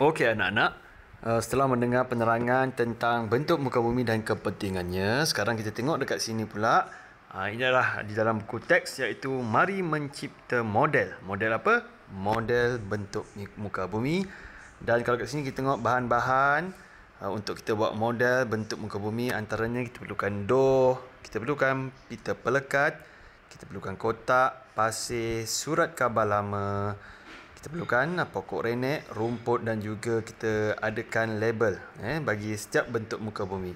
Okey anak-anak, setelah mendengar penerangan tentang bentuk muka bumi dan kepentingannya, sekarang kita tengok dekat sini pula. Ini adalah di dalam buku teks, iaitu mari mencipta model. Model apa? Model bentuk muka bumi. Dan kalau kat sini kita tengok bahan-bahan untuk kita buat model bentuk muka bumi, antaranya kita perlukan doh, kita perlukan pita pelekat, kita perlukan kotak, pasir, surat khabar lama, kita perlukan pokok renek, rumput dan juga kita adakan label bagi setiap bentuk muka bumi.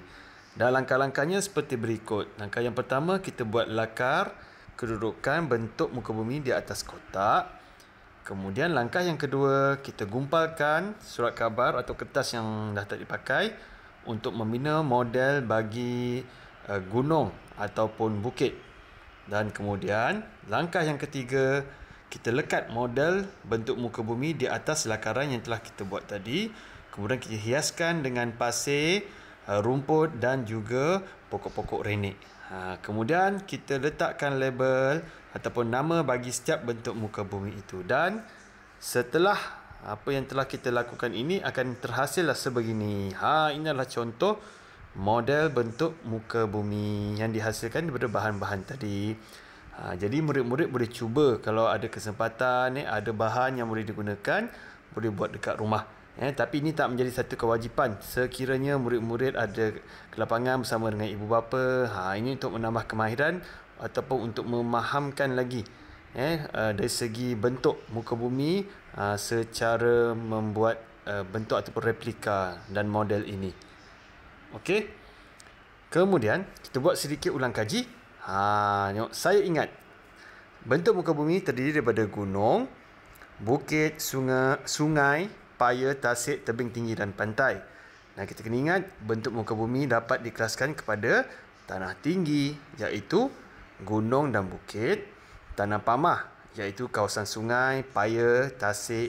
Dan langkah-langkahnya seperti berikut. Langkah yang pertama, kita buat lakar kedudukan bentuk muka bumi di atas kotak. Kemudian langkah yang kedua, kita gumpalkan surat khabar atau kertas yang dah tak dipakai untuk membina model bagi gunung ataupun bukit. Dan kemudian langkah yang ketiga, kita lekat model bentuk muka bumi di atas lakaran yang telah kita buat tadi. Kemudian kita hiaskan dengan pasir, rumput dan juga pokok-pokok renek. Kemudian kita letakkan label ataupun nama bagi setiap bentuk muka bumi itu. Dan setelah apa yang telah kita lakukan ini akan terhasillah sebegini. Ini adalah contoh model bentuk muka bumi yang dihasilkan daripada bahan-bahan tadi. Jadi murid-murid boleh cuba kalau ada kesempatan, ada bahan yang boleh digunakan, boleh buat dekat rumah. Tapi ini tak menjadi satu kewajipan. Sekiranya murid-murid ada kelapangan bersama dengan ibu bapa, ini untuk menambah kemahiran ataupun untuk memahamkan lagi dari segi bentuk muka bumi secara membuat bentuk ataupun replika dan model ini. Okey. Kemudian kita buat sedikit ulang kaji. Tengok, saya ingat bentuk muka bumi terdiri daripada gunung, bukit, sungai, paya, tasik, tebing tinggi dan pantai. Dan kita kena ingat bentuk muka bumi dapat dikelaskan kepada tanah tinggi iaitu gunung dan bukit, tanah pamah iaitu kawasan sungai, paya, tasik,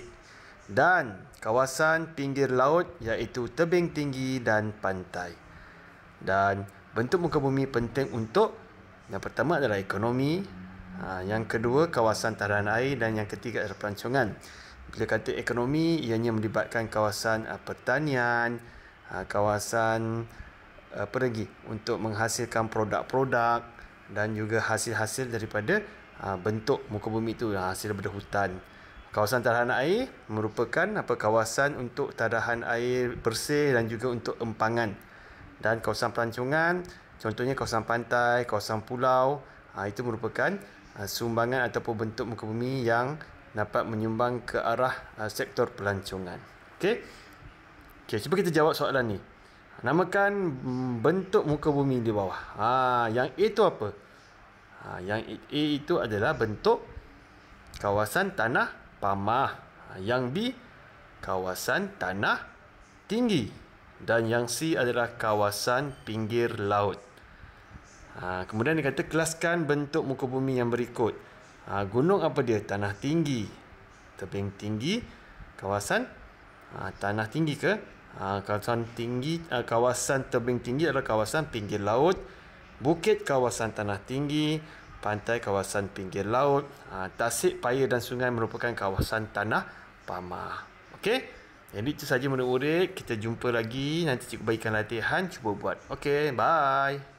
dan kawasan pinggir laut iaitu tebing tinggi dan pantai. Dan bentuk muka bumi penting untuk yang pertama adalah ekonomi, yang kedua kawasan tahanan air dan yang ketiga adalah pelancongan. Bila kata ekonomi, ianya melibatkan kawasan pertanian, kawasan apa lagi untuk menghasilkan produk-produk dan juga hasil-hasil daripada bentuk muka bumi itu, hasil daripada hutan. Kawasan tahanan air merupakan kawasan untuk tadahan air bersih dan juga untuk empangan. Dan kawasan pelancongan, contohnya kawasan pantai, kawasan pulau, itu merupakan sumbangan ataupun bentuk muka bumi yang dapat menyumbang ke arah sektor pelancongan. Okey, cuba kita jawab soalan ni. Namakan bentuk muka bumi di bawah. Yang A itu apa? Yang A itu adalah bentuk kawasan tanah pamah. Yang B, kawasan tanah tinggi. Dan yang C adalah kawasan pinggir laut. Kemudian dia kata kelaskan bentuk muka bumi yang berikut. Gunung apa dia? Tanah tinggi, tebing tinggi, kawasan tanah tinggi ke? Kawasan tinggi, kawasan tebing tinggi adalah kawasan pinggir laut. Bukit kawasan tanah tinggi, pantai kawasan pinggir laut, tasik, paya dan sungai merupakan kawasan tanah pamah. Okey? Jadi itu saja murid-murid. Kita jumpa lagi nanti cikgu bagikan latihan, cuba buat. Okey, bye.